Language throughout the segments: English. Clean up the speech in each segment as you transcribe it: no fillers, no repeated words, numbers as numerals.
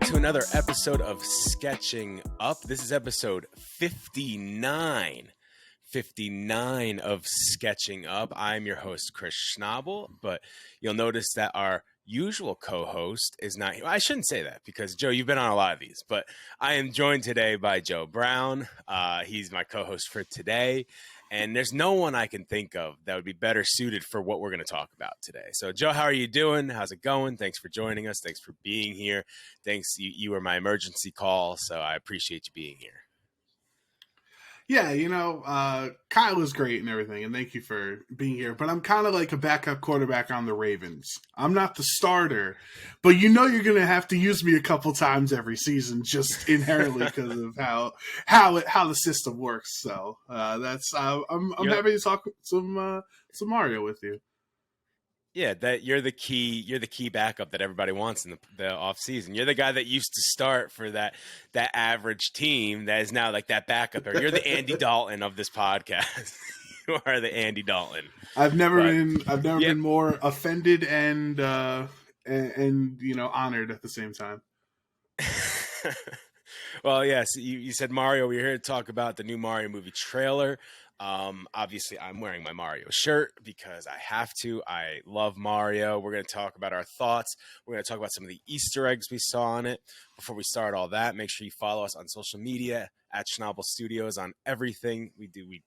to another episode of Sketching Up. This is episode 59. 59 of Sketching Up. I'm your host, Chris Schnabel, but you'll notice that our usual co-host is not here. I shouldn't say that because, Joe, you've been on a lot of these, but I am joined today by Joe Brown. He's my co-host for today, and there's no one I can think of that would be better suited for what we're going to talk about today. So, Joe, how are you doing? How's it going? Thanks for joining us. Thanks for being here. Thanks. You were my emergency call, so I appreciate you being here. Yeah, Kyle is great and everything, and thank you for being here. But I'm kind of like a backup quarterback on the Ravens. I'm not the starter, but you're going to have to use me a couple times every season, just inherently because of how the system works. So that's I'm happy to talk some Mario with you. Yeah, that you're the key backup that everybody wants in the off season. You're the guy that used to start for that average team that is now like that backup. Or you're the Andy Dalton of this podcast. You are the Andy Dalton. I've never been more offended and honored at the same time. Well, yes, you said Mario. We're here to talk about the new Mario movie trailer. Obviously, I'm wearing my Mario shirt because I have to. I love Mario. We're going to talk about our thoughts. We're going to talk about some of the Easter eggs we saw on it. Before we start all that, make sure you follow us on social media at Schnabel Studios on everything we do. We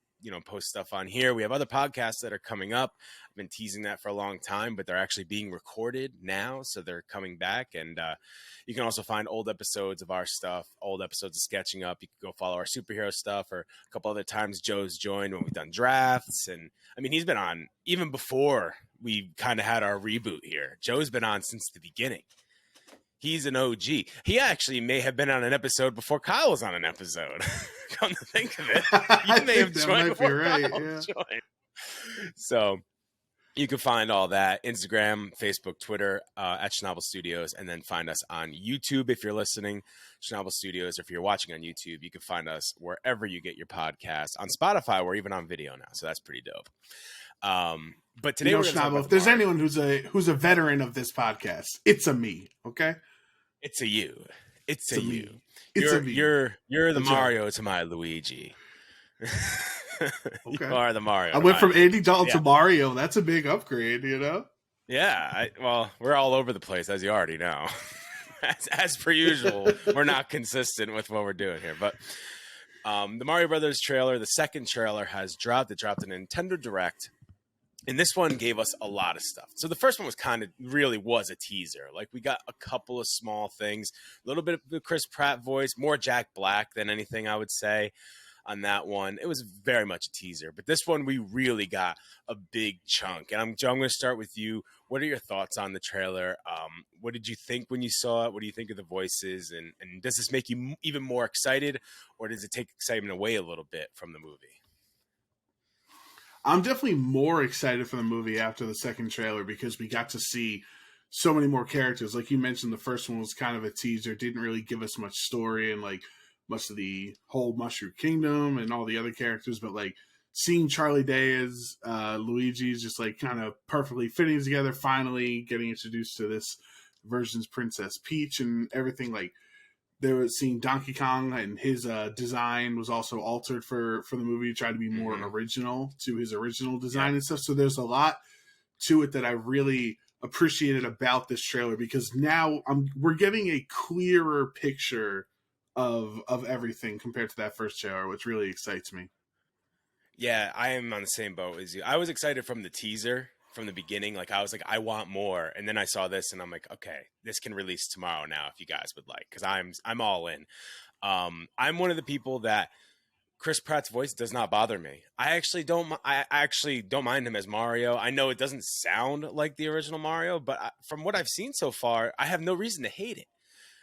post stuff on here. We have other podcasts that are coming up. I've been teasing that for a long time, but they're actually being recorded now, so they're coming back. And you can also find old episodes of our stuff, old episodes of Sketching Up. You can go follow our superhero stuff, or a couple other times Joe's joined when we've done drafts. And I mean, he's been on even before we kind of had our reboot here. Joe's been on since the beginning. He's an OG. He actually may have been on an episode before Kyle was on an episode. Come to think of it, you may have joined before Kyle joined. So you can find all that Instagram, Facebook, Twitter at Schnabel Studios, and then find us on YouTube if you're listening, Schnabel Studios. If you're watching on YouTube, you can find us wherever you get your podcasts. On Spotify, we're even on video now, so that's pretty dope. But today, we're Schnabel, if there's anyone who's a veteran of this podcast, it's a me. Okay. It's a you. It's a you. It's a me. You're the Mario to my Luigi. Okay. You are the Mario. I went from Andy Dalton to Mario. That's a big upgrade, Yeah. Well, we're all over the place, as you already know. as per usual, we're not consistent with what we're doing here. But the Mario Brothers trailer, the second trailer, has dropped. It dropped a Nintendo Direct. And this one gave us a lot of stuff. So the first one really was a teaser. Like, we got a couple of small things, a little bit of the Chris Pratt voice, more Jack Black than anything, I would say, on that one. It was very much a teaser. But this one, we really got a big chunk. And Joe, I'm going to start with you. What are your thoughts on the trailer? What did you think when you saw it? What do you think of the voices? And does this make you even more excited, or does it take excitement away a little bit from the movie? I'm definitely more excited for the movie after the second trailer because we got to see so many more characters. Like you mentioned, the first one was kind of a teaser, didn't really give us much story and like much of the whole Mushroom Kingdom and all the other characters. But like seeing Charlie Day as Luigi's just like kind of perfectly fitting together, finally getting introduced to this version's Princess Peach and everything. Like they were seeing Donkey Kong, and his design was also altered for the movie to try to be more original to his original design and stuff. So there's a lot to it that I really appreciated about this trailer because now we're getting a clearer picture of everything compared to that first trailer, which really excites me. Yeah, I am on the same boat as you. I was excited from the teaser. From the beginning, like I was like, I want more, and then I saw this, and I'm like, okay, this can release tomorrow now if you guys would like, because I'm all in. I'm one of the people that Chris Pratt's voice does not bother me. I actually don't mind him as Mario. I know it doesn't sound like the original Mario, but from what I've seen so far, I have no reason to hate it.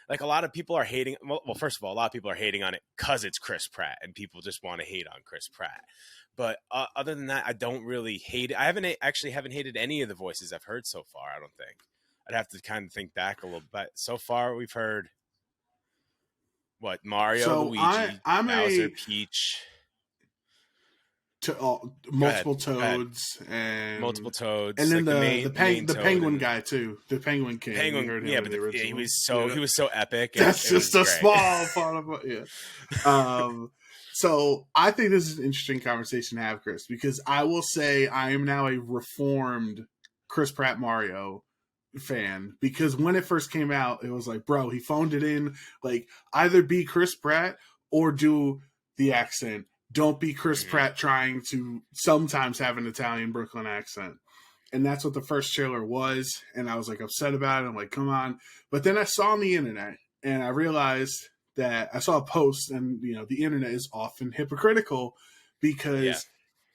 Like a lot of people are hating. Well, first of all, a lot of people are hating on it because it's Chris Pratt, and people just want to hate on Chris Pratt. But other than that, I don't really hate it. I haven't hated any of the voices I've heard so far. I don't think. I'd have to kind of think back a little bit. So far, we've heard what Mario, Luigi, Bowser, Peach. Go ahead. multiple Go ahead. toads Multiple and toads, then like the main the toad penguin and guy too, the Penguin King. We penguin. heard him Yeah, in but the yeah, original. he was so epic, and That's it just was a great. small part of it. Yeah. So I think this is an interesting conversation to have, Chris, because I will say I am now a reformed Chris Pratt Mario fan, because when it first came out, it was like, bro, he phoned it in. Like, either be Chris Pratt or do the accent. Don't be Chris Mhm. Pratt trying to sometimes have an Italian Brooklyn accent. And that's what the first trailer was. And I was like upset about it. I'm like, come on. But then I saw on the internet and I realized that I saw a post, and the internet is often hypocritical Yeah, because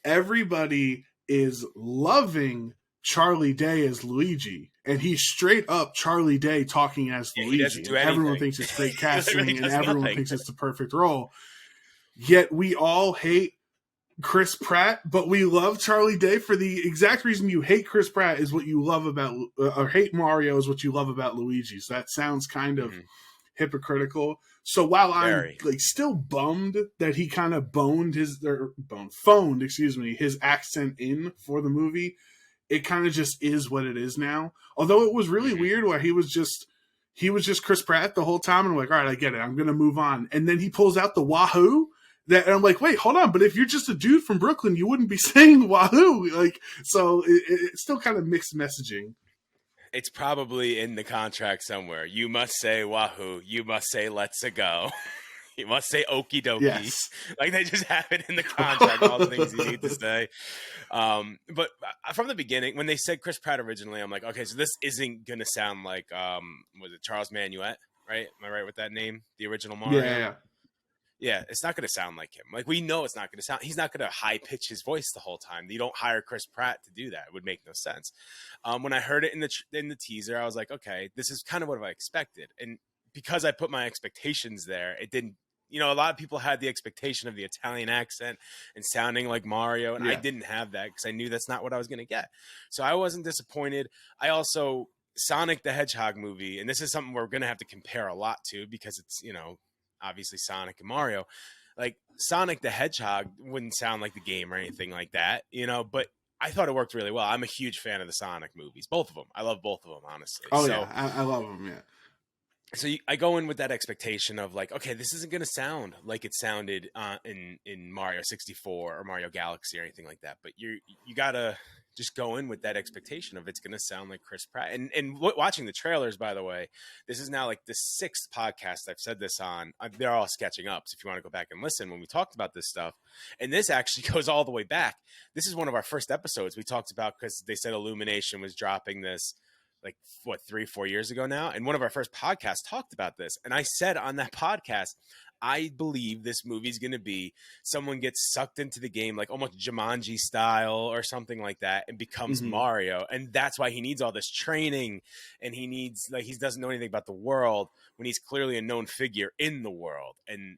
everybody is loving Charlie Day as Luigi, and he's straight up Charlie Day talking as yeah, he doesn't Luigi, do and everyone anything. thinks it's great He literally casting, and does everyone nothing. thinks it's the perfect role. Yet we all hate Chris Pratt, but we love Charlie Day for the exact reason you hate Chris Pratt is what you love about, or hate Mario is what you love about Luigi. So that sounds kind of Mhm. hypocritical. So while I'm Very. like still bummed that he kind of phoned, his accent in for the movie, it kind of just is what it is now. Although it was really Mhm. weird where he was just Chris Pratt the whole time, and I'm like, all right, I get it. I'm gonna move on. And then he pulls out the Wahoo. And I'm like, wait, hold on. But if you're just a dude from Brooklyn, you wouldn't be saying Wahoo. Like, so it's still kind of mixed messaging. It's probably in the contract somewhere. You must say Wahoo. You must say Let's a go. You must say Okie dokie. Yes. Like they just have it in the contract, all the things you need to say. But from the beginning, when they said Chris Pratt originally, I'm like, okay, so this isn't gonna sound like was it Charles Manuette, right? Am I right with that name? The original Mario? Yeah. Yeah, it's not going to sound like him. Like we know it's not going to sound. He's not going to high pitch his voice the whole time. You don't hire Chris Pratt to do that. It would make no sense. When I heard it in the teaser, I was like, okay, this is kind of what I expected. And because I put my expectations there, it didn't. A lot of people had the expectation of the Italian accent and sounding like Mario, and I Yeah. didn't have that because I knew that's not what I was going to get. So I wasn't disappointed. I also Sonic the Hedgehog movie, and this is something we're going to have to compare a lot to because it's obviously Sonic and Mario. Like Sonic the Hedgehog wouldn't sound like the game or anything like that, but I thought it worked really well. I'm a huge fan of the Sonic movies, both of them. I love both of them, honestly. Oh, So, yeah. I love him, yeah. so I go in with that expectation of like, okay, this isn't going to sound like it sounded in Mario 64 or Mario Galaxy or anything like that. But you gotta just go in with that expectation of it's going to sound like Chris Pratt. And watching the trailers, by the way, this is now like the 6th podcast I've said this on. They're all sketching up. So if you want to go back and listen when we talked about this stuff, and this actually goes all the way back. This is one of our first episodes we talked about because they said Illumination was dropping this like 3-4 years ago now, and one of our first podcasts talked about this, and I said on that podcast, I believe this movie is going to be someone gets sucked into the game like almost Jumanji style or something like that and becomes Mario, and that's why he needs all this training, and he doesn't know anything about the world when he's clearly a known figure in the world, and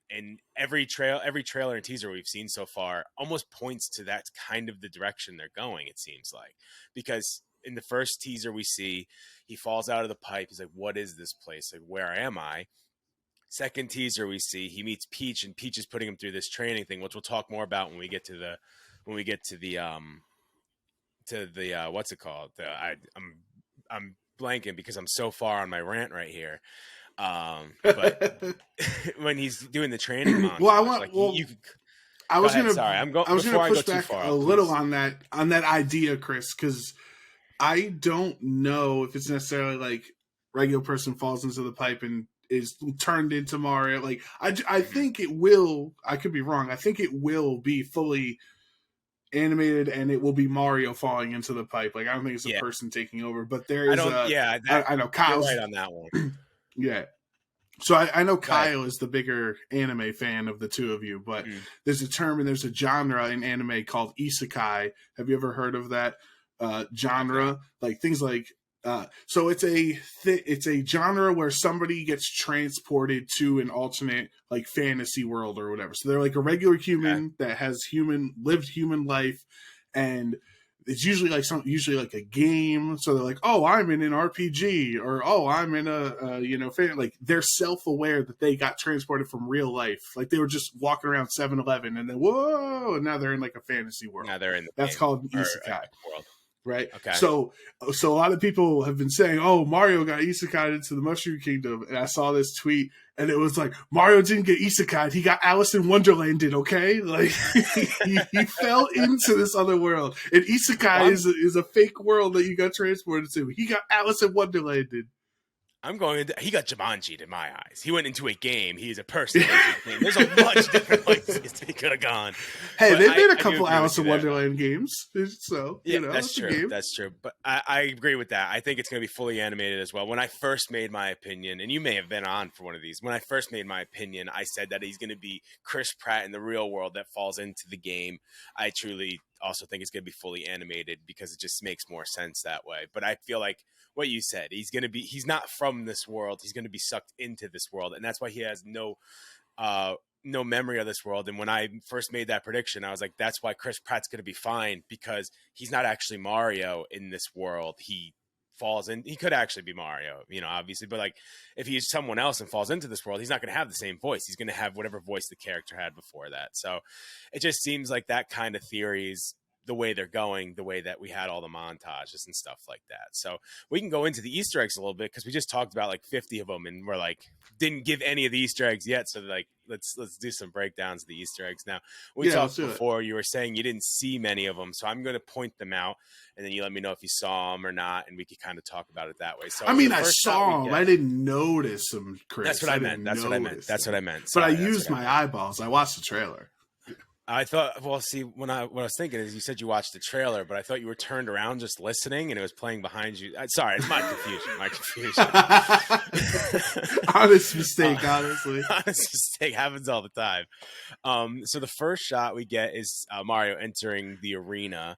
every trailer and teaser we've seen so far almost points to that's kind of the direction they're going, it seems like, because in the first teaser we see, he falls out of the pipe. He's like, what is this place? Like, where am I? Second teaser we see, he meets Peach, and Peach is putting him through this training thing, which we'll talk more about when we get to the what's it called? I'm blanking because I'm so far on my rant right here. But when he's doing the training montage, I go was ahead. gonna Sorry, I was before gonna I go push too back far. a little Please. on that idea, Chris, because I don't know if it's necessarily like regular person falls into the pipe and is turned into Mario. Like I think it will. I could be wrong. I think it will be fully animated, and it will be Mario falling into the pipe. Like I don't think it's a person taking over, but there I is don't. Yeah, I know Kyle's you're right on that one. yeah. So I know Right. Kyle is the bigger anime fan of the two of you, but Mm. there's a term and there's a genre in anime called isekai. Have you ever heard of that genre? Like things like so it's a genre where somebody gets transported to an alternate like fantasy world or whatever. So they're like a regular human that has lived human life, and it's usually like a game. So they're like, oh, I'm in an RPG, or oh, I'm in like they're self-aware that they got transported from real life. Like they were just walking around 7-Eleven and then whoa, and now they're in like a fantasy world. Now they're in the That's game, called an or isekai. world. Right. Okay. So a lot of people have been saying, oh, Mario got isekai into the Mushroom Kingdom. And I saw this tweet and it was like, Mario didn't get isekai. He got Alice in Wonderlanded. Okay. Like he fell into this other world. And isekai is a fake world that you got transported to. He got Alice in Wonderlanded. He got Jumanji'd in my eyes. He went into a game. He's a person. There's a much different places he could have gone. Hey, they've made a couple Alice in Wonderland games. So, yeah, that's true. That's true. But I agree with that. I think it's going to be fully animated as well. When I first made my opinion, and you may have been on for one of these, when I first made my opinion, I said that he's going to be Chris Pratt in the real world that falls into the game. I truly also think it's going to be fully animated because it just makes more sense that way. But I feel like what you said, he's not from this world. He's going to be sucked into this world. And that's why he has no memory of this world. And when I first made that prediction, I was like, that's why Chris Pratt's going to be fine, because he's not actually Mario in this world. He falls in, he could actually be Mario, obviously, but like if he's someone else and falls into this world, he's not going to have the same voice. He's going to have whatever voice the character had before that. So it just seems like that kind of theories, the way they're going, the way that we had all the montages and stuff like that. So we can go into the Easter eggs a little bit, because we just talked about like 50 of them and we're like, didn't give any of the Easter eggs yet. So like, let's do some breakdowns of the Easter eggs. Now, we talked before, you were saying you didn't see many of them. So I'm going to point them out and then you let me know if you saw them or not. And we could kind of talk about it that way. So I mean, I saw them. I didn't notice them, Chris. That's what I meant. That's what I meant. But I used my eyeballs. I watched the trailer. I thought, well, see, what I was thinking is you said you watched the trailer, but I thought you were turned around just listening and it was playing behind you. Sorry, it's my confusion. Honest mistake, honestly. Honest mistake happens all the time. So the first shot we get is Mario entering the arena,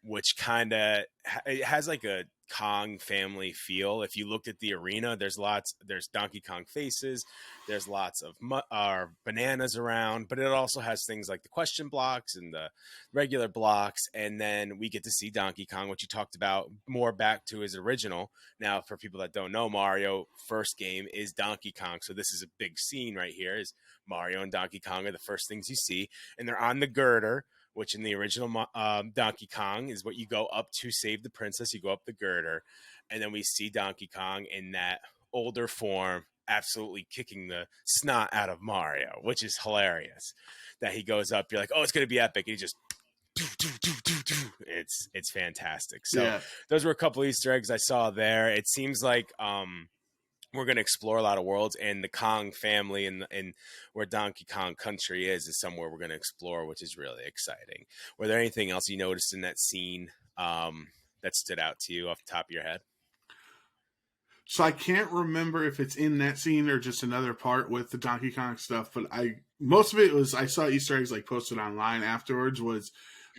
which kind of it has like a Kong family feel. If you looked at the arena, there's Donkey Kong faces, there's lots of bananas around, but it also has things like the question blocks and the regular blocks. And then we get to see Donkey Kong, which you talked about, more back to his original. Now, for people that don't know, Mario first game is Donkey Kong. So this is a big scene right here, is Mario and Donkey Kong are the first things you see, and they're on the girder, which in the original Donkey Kong is what you go up to save the princess. You go up the girder, and then we see Donkey Kong in that older form, absolutely kicking the snot out of Mario, which is hilarious. That he goes up, you're like, oh, it's going to be epic. And he just, it's fantastic. So those were a couple Easter eggs I saw there. It seems like we're going to explore a lot of worlds, and the Kong family and where Donkey Kong Country is somewhere we're going to explore, which is really exciting. Were there anything else you noticed in that scene that stood out to you off the top of your head? So I can't remember if it's in that scene or just another part with the Donkey Kong stuff, but most of it was, I saw Easter eggs like posted online afterwards, was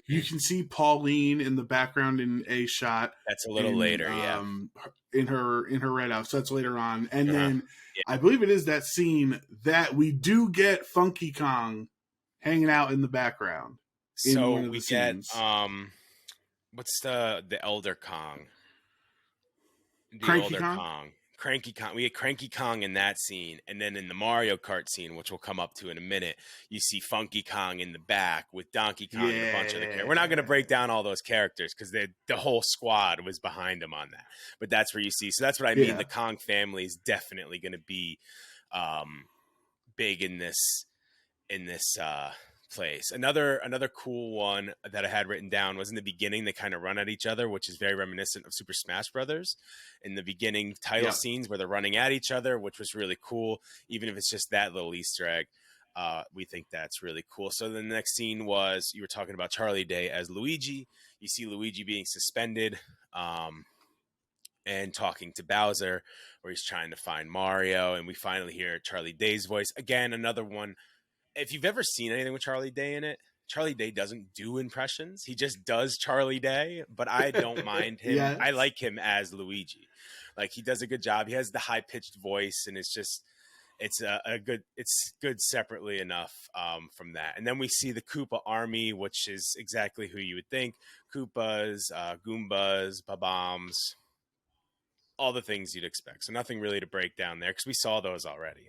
you can see Pauline in the background in a shot. That's a little later, in her red outfit. So that's later on. And then I believe it is that scene that we do get Funky Kong hanging out in the background. So we get what's the Elder Kong? Cranky Kong? Cranky Kong. We get Cranky Kong in that scene, and then in the Mario Kart scene, which we'll come up to in a minute, you see Funky Kong in the back with Donkey Kong and a bunch of the characters. We're not going to break down all those characters because the whole squad was behind them on that. But that's where you see. So that's what I mean. Yeah. The Kong family is definitely going to be big in this place. Another cool one that I had written down was in the beginning they kind of run at each other, which is very reminiscent of Super Smash Brothers in the beginning title scenes where they're running at each other, which was really cool. Even if it's just that little Easter egg, we think that's really cool. So the next scene was, you were talking about Charlie Day as Luigi. You see Luigi being suspended and talking to Bowser, where he's trying to find Mario, and we finally hear Charlie Day's voice. Again, another one. If you've ever seen anything with Charlie Day in it, Charlie Day doesn't do impressions. He just does Charlie Day, but I don't mind him. Yes. I like him as Luigi. Like, he does a good job. He has the high-pitched voice, and it's it's a good, it's good separately enough from that. And then we see the Koopa army, which is exactly who you would think: Koopas, Goombas, Bob-ombs, all the things you'd expect. So nothing really to break down there because we saw those already.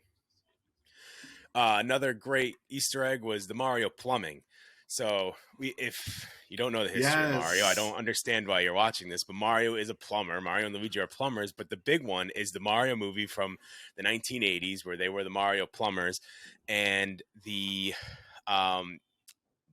Another great Easter egg was the Mario plumbing. So if you don't know the history of Mario, I Yes. don't understand why you're watching this, but Mario is a plumber. Mario and Luigi are plumbers, but the big one is the Mario movie from the 1980s, where they were the Mario plumbers, and um,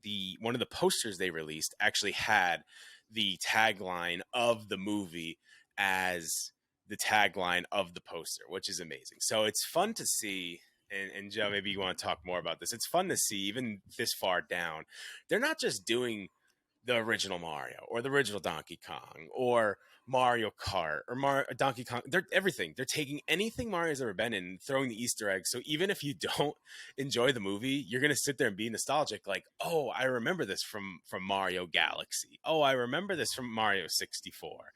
the one of the posters they released actually had the tagline of the movie as the tagline of the poster, which is amazing. So it's fun to see. And Joe, maybe you want to talk more about this. It's fun to see, even this far down, they're not just doing the original Mario or the original Donkey Kong or Mario Kart or Donkey Kong. They're everything. They're taking anything Mario's ever been in and throwing the Easter eggs. So even if you don't enjoy the movie, you're gonna sit there and be nostalgic, like, oh, I remember this from Mario Galaxy. Oh, I remember this from Mario 64.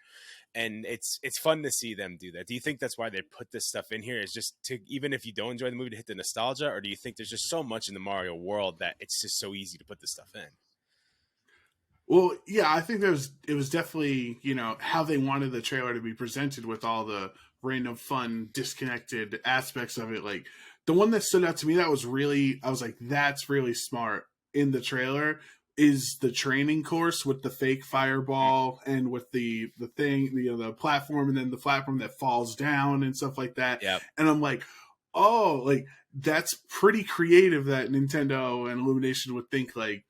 And it's fun to see them do that. Do you think that's why they put this stuff in here? Is just to, even if you don't enjoy the movie, to hit the nostalgia, or do you think there's just so much in the Mario world that it's just so easy to put this stuff in? Well, yeah, I think it was definitely, how they wanted the trailer to be presented with all the random fun disconnected aspects of it. Like the one that stood out to me that was really, I was like, that's really smart in the trailer, is the training course with the fake Mm. fireball and with the thing, the platform, and then the platform that falls down and stuff like that. Yep. And I'm like, oh, like that's pretty creative that Nintendo and Illumination would think like,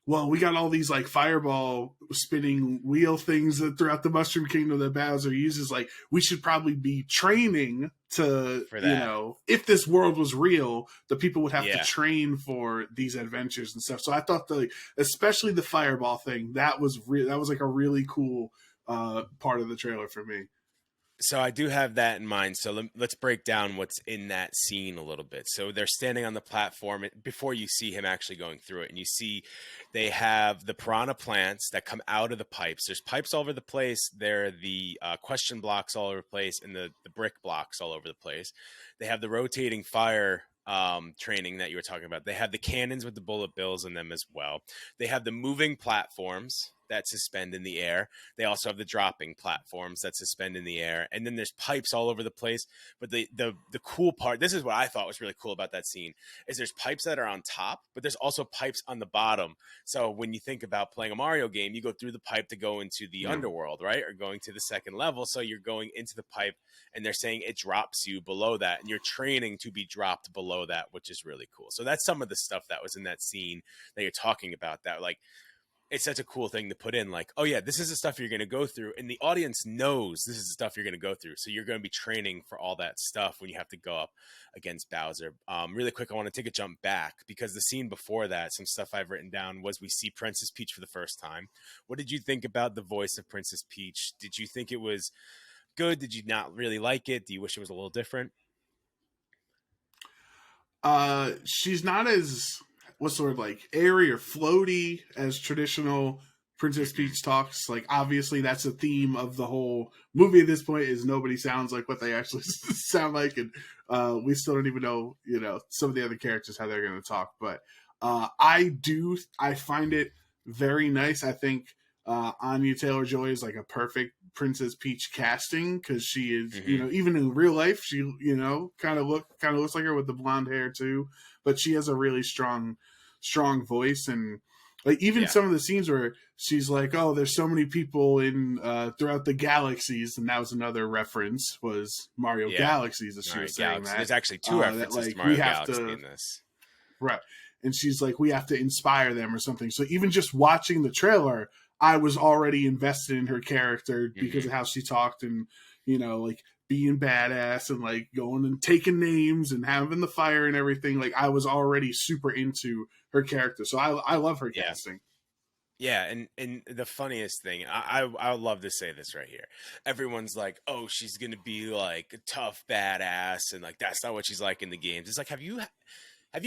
well, we got all these like fireball spinning wheel things throughout the Mushroom Kingdom that Bowser uses. Like, we should probably be training to, For that. if this world was real, the people would have to Yeah. train for these adventures and stuff. So I thought especially the fireball thing, that was that was like a really cool part of the trailer for me. So I do have that in mind. So let's break down what's in that scene a little bit. So they're standing on the platform before you see him actually going through it, and you see they have the piranha plants that come out of the pipes. There's pipes all over the place. There are the question blocks all over the place, and the brick blocks all over the place. They have the rotating fire training that you were talking about. They have the cannons with the bullet bills in them as well. They have the moving platforms that suspend in the air. They also have the dropping platforms that suspend in the air, and then there's pipes all over the place. But the cool part, this is what I thought was really cool about that scene, is there's pipes that are on top, but there's also pipes on the bottom. So when you think about playing a Mario game, you go through the pipe to go into the Yeah. underworld, right, or going to the second level. So you're going into the pipe, and they're saying it drops you below that, and you're training to be dropped below that, which is really cool. So that's some of the stuff that was in that scene that you're talking about. That, like, it's such a cool thing to put in, like, oh yeah, this is the stuff you're going to go through, and the audience knows this is the stuff you're going to go through, so you're going to be training for all that stuff when you have to go up against Bowser. Really quick, I want to take a jump back, because the scene before that, some stuff I've written down, was we see Princess Peach for the first time. What did you think about the voice of Princess Peach? Did you think it was good? Did you not really like it? Do you wish it was a little different? She's not as, what's the word, like airy or floaty as traditional Princess Mm-mm. Peach talks. Like, obviously that's a theme of the whole movie at this point, is nobody sounds like what they actually sound like. And we still don't even know, some of the other characters, how they're going to talk. But I find it very nice. I think Anya Taylor-Joy is like a perfect Princess Peach casting, because she is, Mm-hmm. even in real life, she, kind of looks like her with the blonde hair too, but she has a really strong voice. And like, even Yeah. some of the scenes where she's like, oh, there's so many people in throughout the galaxies, and that was another reference, was Mario Yeah. Galaxies, as she Mario was saying Galaxy. that. There's actually two That references to like we Mario have Galaxy to, in this. right. And she's like, we have to inspire them or something. So even just watching the trailer, I was already invested in her character because Mm-hmm. of how she talked, and, like being badass and like going and taking names and having the fire and everything. Like, I was already super into her character. So I love her Yeah. casting. Yeah, and the funniest thing, I would love to say this right here. Everyone's like, "Oh, she's gonna be like a tough badass," and like that's not what she's like in the games. It's like, have you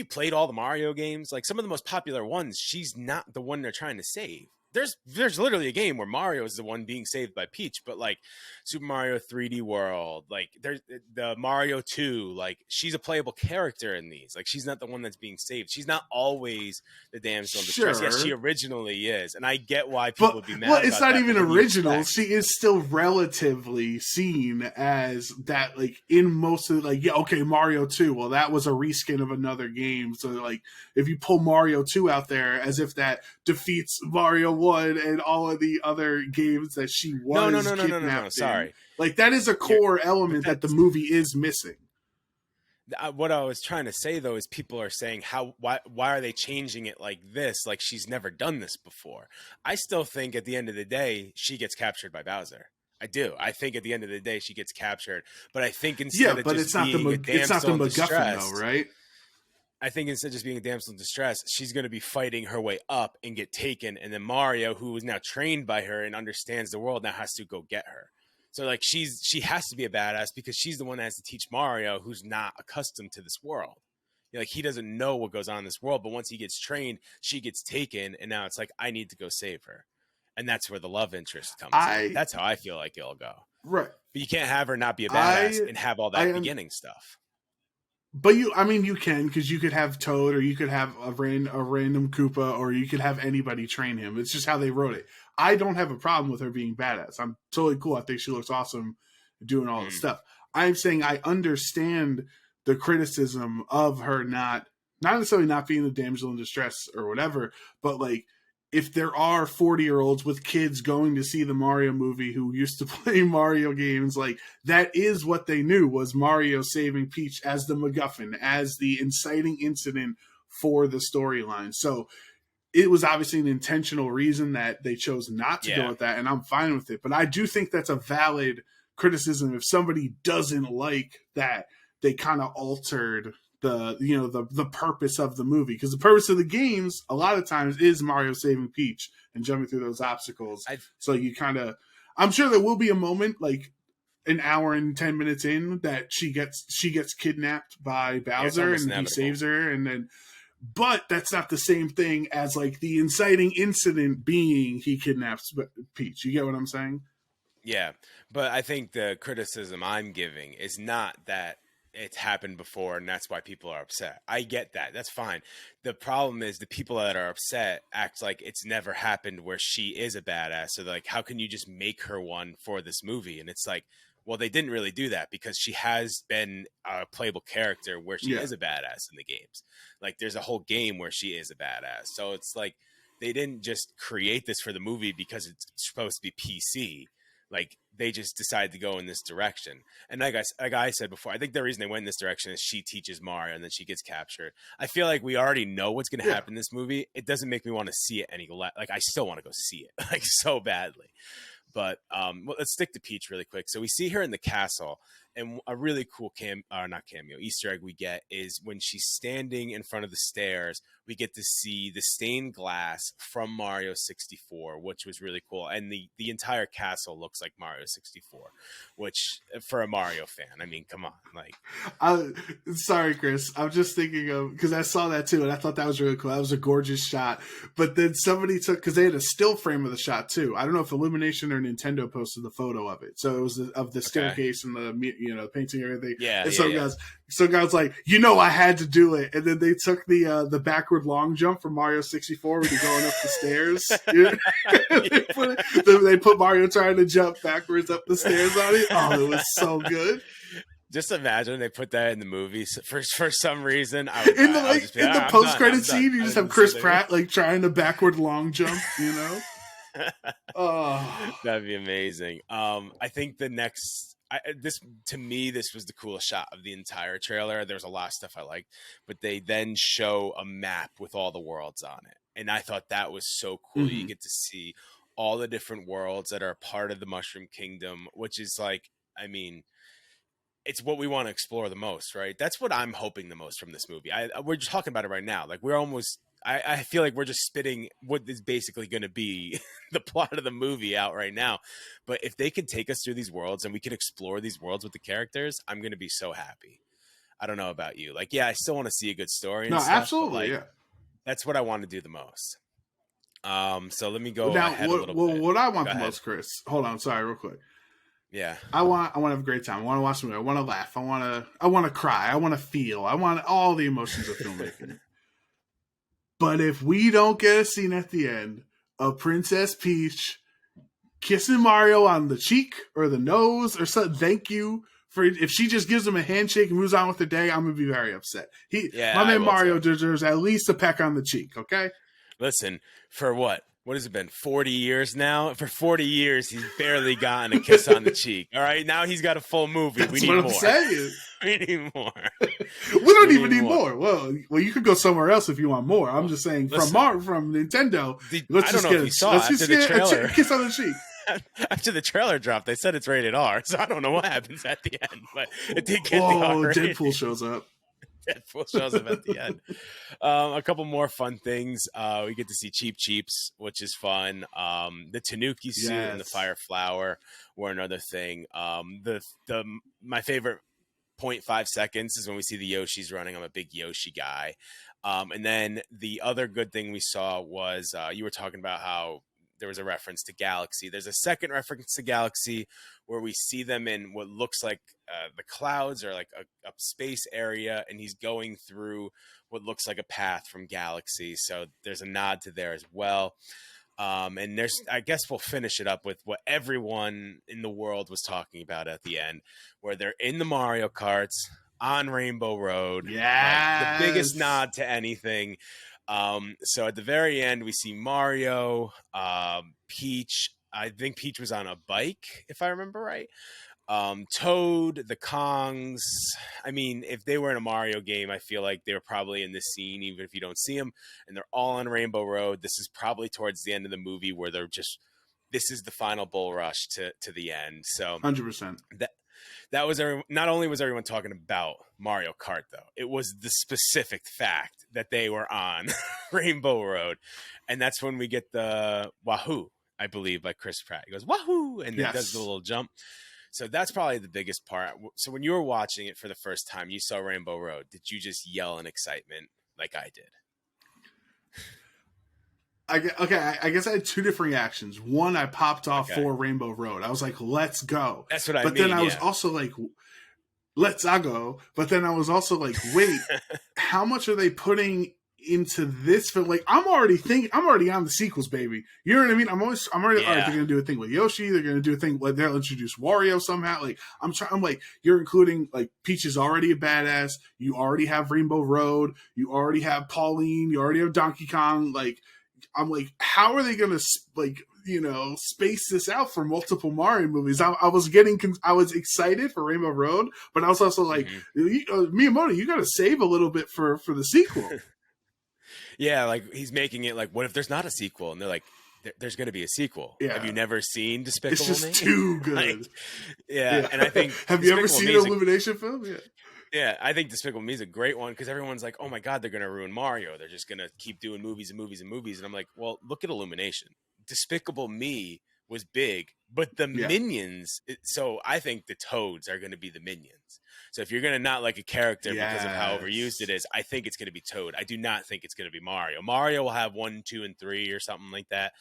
played all the Mario games? Like some of the most popular ones, she's not the one they're trying to save. there's literally a game where Mario is the one being saved by Peach, but like Super Mario 3D World, like there's the Mario 2, like she's a playable character in these. Like she's not the one that's being saved. She's not always the damsel in distress. Yes, she Sure. originally is, and I get why people But would be well, mad it's about not that. even But what do you original. expect? She is still relatively seen as that, like in most of like, yeah, okay, Mario 2. Well, that was a reskin of another game. So like if you pull Mario 2 out there as if that defeats Mario 1 and all of the other games that she No, no, was no, no, no, no, no. kidnapped in, Sorry, like that is a you're, core but element that the that's movie is missing. what I was trying to say though is people are saying why are they changing it like this? Like she's never done this before. I still think at the end of the day she gets captured by Bowser. I do. I think at the end of the day she gets captured, but I think Yeah, instead of but just being a it's not the damsel in MacGuffin distress, though, right? I think instead of just being a damsel in distress, she's going to be fighting her way up and get taken, and then Mario, who is now trained by her and understands the world, now has to go get her. So like she has to be a badass because she's the one that has to teach Mario, who's not accustomed to this world. Like he doesn't know what goes on in this world, but once he gets trained, she gets taken, and now it's like I need to go save her, and that's where the love interest comes in. I That's how I feel like it'll go. right. But you can't have her not be a badass I and have all that I beginning stuff. But I mean, you can because you could have Toad, or you could have a random Koopa, or you could have anybody train him. It's just how they wrote it. I don't have a problem with her being badass. I'm totally cool. I think she looks awesome doing all this Mm. stuff. I'm saying I understand the criticism of her not necessarily not being the damsel in distress or whatever, but like if there are 40-year-olds with kids going to see the Mario movie who used to play Mario games, like that is what they knew was Mario saving Peach as the MacGuffin, as the inciting incident for the storyline. So it was obviously an intentional reason that they chose not to go Yeah. with that, and I'm fine with it. But I do think that's a valid criticism if somebody doesn't like that they kind of altered the purpose of the movie, because the purpose of the games a lot of times is Mario saving Peach and jumping through those obstacles. I So you kind of, I'm sure there will be a moment like an hour and 10 minutes in that she gets kidnapped by Yeah, it's Bowser almost and he inevitable. saves her, and then but that's not the same thing as like the inciting incident being he kidnaps Peach. You get what I'm saying? Yeah, but I think the criticism I'm giving is not that it's happened before and that's why people are upset. I get that. That's fine. The problem is the people that are upset act like it's never happened where she is a badass. So they're like, how can you just make her one for this movie? And it's like, well, they didn't really do that because she has been a playable character where she Yeah. is a badass in the games. Like there's a whole game where she is a badass. So it's like they didn't just create this for the movie because it's supposed to be PC. Like they just decided to go in this direction. And like I said before, I think the reason they went in this direction is she teaches Mario and then she gets captured. I feel like we already know what's going to happen in this movie. It doesn't make me want to see it any less. Like I still want to go see it like so badly. But well, let's stick to Peach really quick. So we see her in the castle, and a really cool not cameo, Easter egg we get is when she's standing in front of the stairs. We get to see the stained glass from Mario 64, which was really cool. And the entire castle looks like Mario 64, which for a Mario fan, I mean, come on, like. Sorry, Chris. I'm just thinking of, because I saw that too, and I thought that was really cool. That was a gorgeous shot. But then somebody took, because they had a still frame of the shot too. I don't know if Illumination or Nintendo posted the photo of it. So it was of the staircase and the painting and everything. Yeah, and yeah. some guys like, I had to do it. And then they took the backward long jump from Mario 64 when you're going up the stairs. They put Mario trying to jump backwards up the stairs on it. Oh, it was so good. Just imagine they put that in the movie for some reason. In the post credit scene, you just have Chris Pratt like trying to backward long jump. Oh, that'd be amazing. I think the next. To me, this was the coolest shot of the entire trailer. There's a lot of stuff I liked, but they then show a map with all the worlds on it, and I thought that was so cool. Mm-hmm. You get to see all the different worlds that are part of the Mushroom Kingdom, which is like, I mean, it's what we want to explore the most, right? That's what I'm hoping the most from this movie. We're just talking about it right now. Like we're almost. I feel like we're just spitting what is basically going to be the plot of the movie out right now. But if they can take us through these worlds and we can explore these worlds with the characters, I'm going to be so happy. I don't know about you. Like, yeah, I still want to see a good story. And no, stuff, absolutely, but like, yeah. that's what I want to do the most. So let me go Now, ahead a little bit. what I Go want the ahead. most, Chris. Hold on, sorry, real quick. Yeah. I want to have a great time. I want to watch the movie. I want to laugh. I want to cry. I want to feel. I want all the emotions of filmmaking. But if we don't get a scene at the end of Princess Peach kissing Mario on the cheek or the nose or something, thank you for. If she just gives him a handshake and moves on with the day, I'm gonna be very upset. Yeah, My I man will Mario too. deserves at least a peck on the cheek. Okay. Listen, for what? What has it been? 40 years now? For 40 years, he's barely gotten a kiss on the cheek. All right, now he's got a full movie. We That's what need I'm more. saying. We need more. We don't We even need need more. more. Well, you could go somewhere else if you want more. I'm Well, just saying listen, from Nintendo. I don't know if you saw Let's after just the get a trailer. kiss on the cheek. After the trailer dropped, they said it's rated R, so I don't know what happens at the end, but it did get the R Oh, rating. Deadpool shows up. Deadpool shows up at the end. A couple more fun things. We get to see Cheap Cheeps, which is fun. The Tanuki suit and the Yes. Fire Flower were another thing. The my favorite 0.5 seconds is when we see the Yoshis running. I'm a big Yoshi guy. And then the other good thing we saw was you were talking about how there was a reference to Galaxy. There's a second reference to Galaxy where we see them in what looks like the clouds or like a space area, and he's going through what looks like a path from Galaxy. So there's a nod to there as well. And I guess we'll finish it up with what everyone in the world was talking about at the end, where they're in the Mario Karts on Rainbow Road, like the biggest Yes. nod to anything. So at the very end, we see Mario, Peach. I think Peach was on a bike, if I remember right. Toad, the Kongs. I mean, if they were in a Mario game, I feel like they were probably in this scene, even if you don't see them. And they're all on Rainbow Road. This is probably towards the end of the movie where they're just. This is the final bull rush to the end. So 100%. that was not only was everyone talking about Mario Kart though, it was the specific fact that they were on Rainbow Road, and that's when we get the Wahoo, I believe, by Chris Pratt. He goes Wahoo, and then does the Yes. little jump. So that's probably the biggest part. So when you were watching it for the first time, you saw Rainbow Road. Did you just yell in excitement like I did? I guess I had two different reactions. One, I popped off Okay, for Rainbow Road. I was like, let's go. that's what I But then mean. I was Yeah. also like, let's go. But then I was also like, wait, how much are they putting into this film? Like, I'm already on the sequels, baby. You know what I mean? I'm already, all right, they're Yeah. going to do a thing with Yoshi. They're going to do a thing, like, they'll introduce Wario somehow. Like, I'm like, you're including, like, Peach is already a badass. You already have Rainbow Road. You already have Pauline. You already have Donkey Kong. Like, I'm like, how are they going to, like, space this out for multiple Mario movies? I was excited for Rainbow Road, but I was also like, Miyamoto, you got to save a little bit for the sequel. Yeah, like he's making it like, what if there's not a sequel? And they're like, there's going to be a sequel. Have you Yeah, never seen it's Despicable just Me? too Like, good. yeah, Yeah, and I think have you ever Despicable seen Me an is Illumination film? Yeah, yeah, I think Despicable Me is a great one because everyone's like, oh my god, they're going to ruin Mario. They're just going to keep doing movies and movies and movies. And I'm like, well, look at Illumination. Despicable Me was big, but the yeah, minions. So I think the Toads are going to be the minions. So if you're going to not like a character because of how overused it yes. is, I think it's going to be Toad. I do not think it's going to be Mario. Mario will have 1, 2, and 3 or something like that.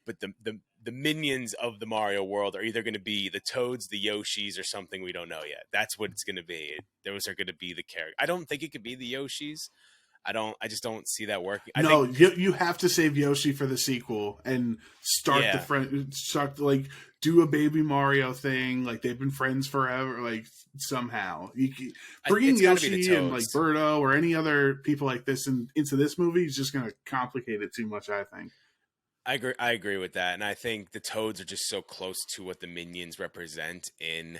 But the minions of the Mario world are either going to be the Toads, the Yoshis, or something we don't know yet. That's what it's going to be. Those are going to be the character. I don't think it could be the Yoshis. I just don't see that working. I No, think because you have to save Yoshi for the sequel and yeah, like do a baby Mario thing. Like they've been friends forever. Like somehow bringing it's got to be the Yoshi and like Toads. Birdo or any other people like this into this movie is just going to complicate it too much. I think. I agree with that, and I think the Toads are just so close to what the minions represent in,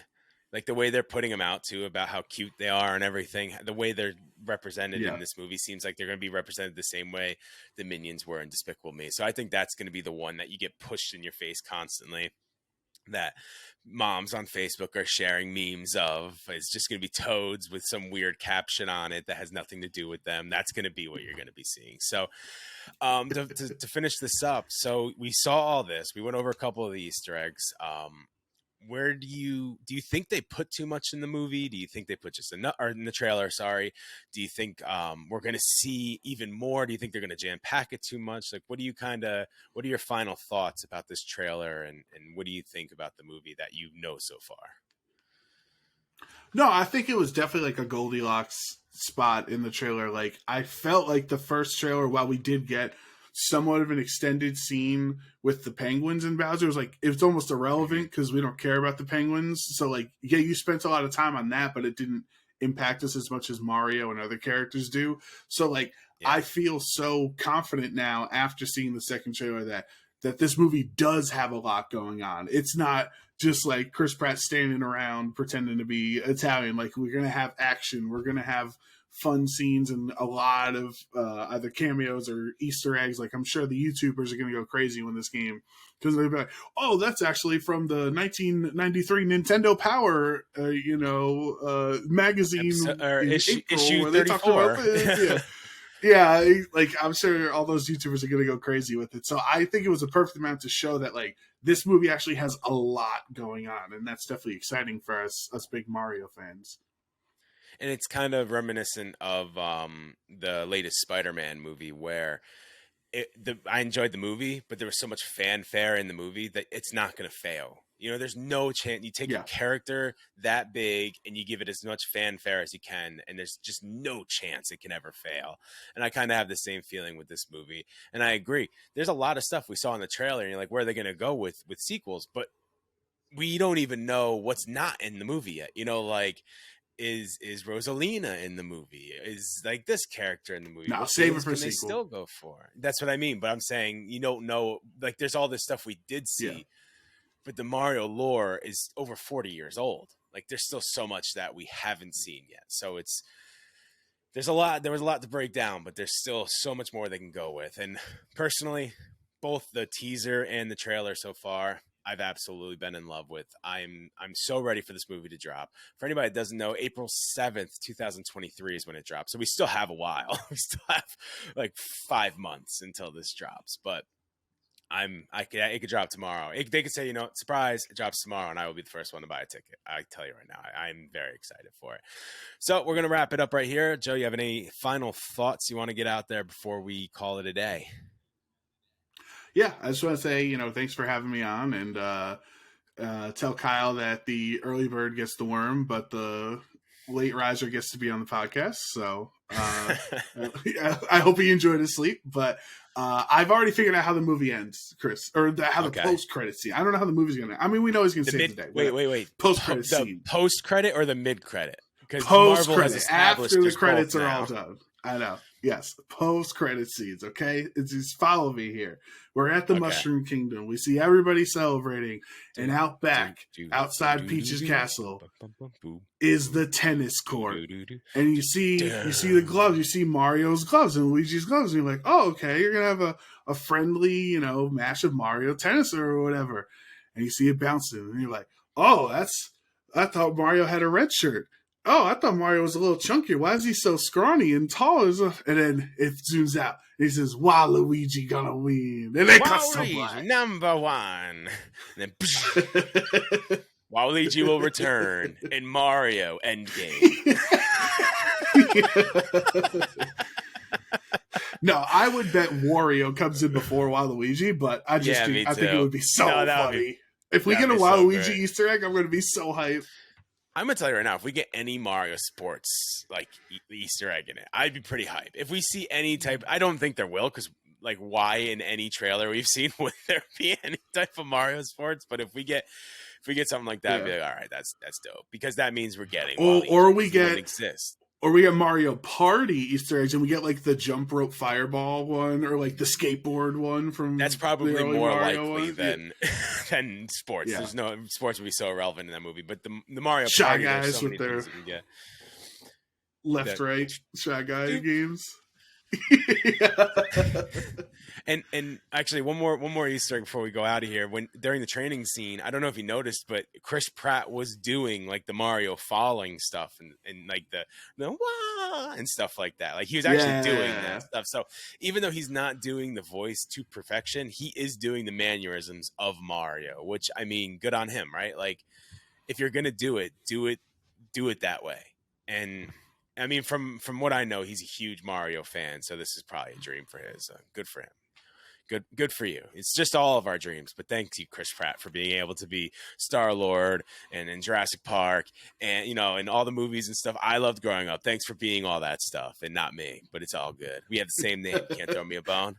like the way they're putting them out too, about how cute they are and everything. The way they're represented Yeah. in this movie seems like they're going to be represented the same way the minions were in Despicable Me. So I think that's going to be the one that you get pushed in your face constantly. That moms on Facebook are sharing memes of. It's just going to be Toads with some weird caption on it that has nothing to do with them. That's going to be what you're going to be seeing. So to finish this up, so we saw all this. We went over a couple of the Easter eggs. where do you think they put too much in the movie? Do you think they put just enough, or in the trailer? Sorry. Do you think we're going to see even more? Do you think they're going to jam pack it too much? Like, what are your final thoughts about this trailer, and what do you think about the movie that you know so far? No, I think it was definitely like a Goldilocks spot in the trailer. Like, I felt like the first trailer, while we did get somewhat of an extended scene with the penguins and Bowser, it was like, it was almost irrelevant because we don't care about the penguins. So, like, yeah, you spent a lot of time on that, but it didn't impact us as much as Mario and other characters do. So, like, Yeah. I feel so confident now after seeing the second trailer that this movie does have a lot going on. It's not just like Chris Pratt standing around pretending to be Italian. Like, we're going to have action. We're going to have fun scenes and a lot of either cameos or Easter eggs. Like, I'm sure the YouTubers are going to go crazy when this game, because they'll be like, oh, that's actually from the 1993 Nintendo Power, magazine in issue April, where they talked 34. about this. Yeah. Yeah, like, I'm sure all those YouTubers are going to go crazy with it. So I think it was a perfect amount to show that, like, this movie actually has a lot going on, and that's definitely exciting for us big Mario fans. And it's kind of reminiscent of the latest Spider-Man movie, where I enjoyed the movie, but there was so much fanfare in the movie that it's not going to fail. You know, there's no chance. You take a character that big and you give it as much fanfare as you can, and there's just no chance it can ever fail. And I kind of have the same feeling with this movie. And I agree. There's a lot of stuff we saw in the trailer, and you're like, where are they going to go with sequels? But we don't even know what's not in the movie yet. You know, like, is Rosalina in the movie? Is, like, this character in the movie? No, What save it games for can they sequel. still go for? That's what I mean. But I'm saying you don't know. Like, there's all this stuff we did see. Yeah. But the Mario lore is over 40 years old. Like, there's still so much that we haven't seen yet. So there was a lot to break down, but there's still so much more they can go with. And personally, both the teaser and the trailer so far, I've absolutely been in love with. I'm so ready for this movie to drop. For anybody that doesn't know, April 7th, 2023 is when it drops. So we still have a while. We still have like 5 months until this drops. But it could drop tomorrow. They could say, surprise, it drops tomorrow, and I will be the first one to buy a ticket. I tell you right now, I'm very excited for it. So we're going to wrap it up right here. Joe, you have any final thoughts you want to get out there before we call it a day? Yeah, I just want to say, thanks for having me on, and tell Kyle that the early bird gets the worm, but the late riser gets to be on the podcast. So I hope he enjoyed his sleep, but I've already figured out how the movie ends, Chris, or how the post-credit scene. I don't know how the movie's going to end. I mean, we know he's going to save the day. Wait. Post-credit scene. The post-credit or the mid-credit? Because post-credit, after the credits are all done. I know. Yes, post-credit scenes, okay? Just follow me here. We're at the Mushroom Kingdom. We see everybody celebrating, and out back, outside Peach's castle, is the tennis court. And you see the gloves. You see Mario's gloves and Luigi's gloves, and you're like, oh, okay, you're going to have a friendly, match of Mario tennis or whatever. And you see it bouncing, and you're like, oh, I thought Mario had a red shirt. Oh, I thought Mario was a little chunkier. Why is he so scrawny and tall? And then it zooms out. And he says, Waluigi gonna win. And then cuts to black. Number one. And then Waluigi will return in Mario Endgame. No, I would bet Wario comes in before Waluigi, but I think it would be so funny. If we get a Waluigi Easter egg, I'm going to be so hyped. I'm going to tell you right now, if we get any Mario Sports, like, Easter egg in it, I'd be pretty hyped. If we see any type, I don't think there will, because, like, why in any trailer we've seen would there be any type of Mario Sports? But if we get something like that, I'd be like, all right, that's dope, because that means we're getting or we get Mario Party Easter eggs, and we get, like, the jump rope fireball one, or, like, the skateboard one from. That's probably more Mario likely than sports. Yeah. There's no sports would be so irrelevant in that movie, but the Mario Shy Party, Guys so with their left right Shy Guy games. And actually one more Easter egg before we go out of here. When during the training scene, I don't know if you noticed, but Chris Pratt was doing like the Mario falling stuff and like the wah and stuff like that. Like he was actually doing that stuff. So even though he's not doing the voice to perfection, he is doing the mannerisms of Mario, which I mean, good on him, right? Like if you're gonna do it that way. And I mean, from what I know, he's a huge Mario fan, so this is probably a dream for his. Good for him. Good for you. It's just all of our dreams. But thanks you, Chris Pratt, for being able to be Star-Lord and in Jurassic Park and, you know, and all the movies and stuff I loved growing up. Thanks for being all that stuff and not me, but it's all good. We have the same name. Can't throw me a bone.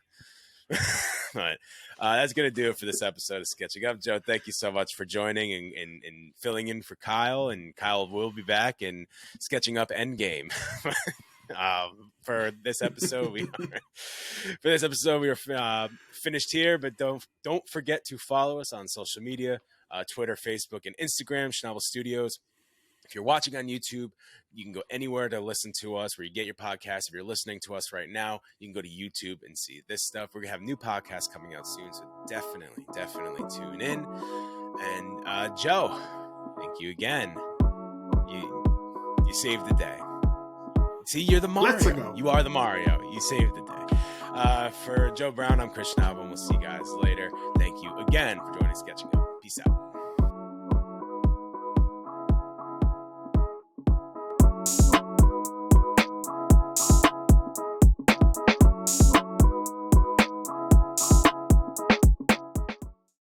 But that's going to do it for this episode of Sketching Up. Joe, thank you so much for joining and filling in for Kyle. And Kyle will be back in Sketching Up Endgame. For this episode, we are finished here. But don't forget to follow us on social media, Twitter, Facebook, and Instagram, Schnabel Studios. If you're watching on YouTube, you can go anywhere to listen to us where you get your podcast. If you're listening to us right now, you can go to YouTube and see this stuff. We're going to have new podcasts coming out soon, so definitely tune in. And Joe, thank you again. You saved the day. See, you're the Mario. Let's go. You are the Mario. You saved the day. For Joe Brown, I'm Chris Schnabel, and we'll see you guys later. Thank you again for joining Sketching Up. Peace out.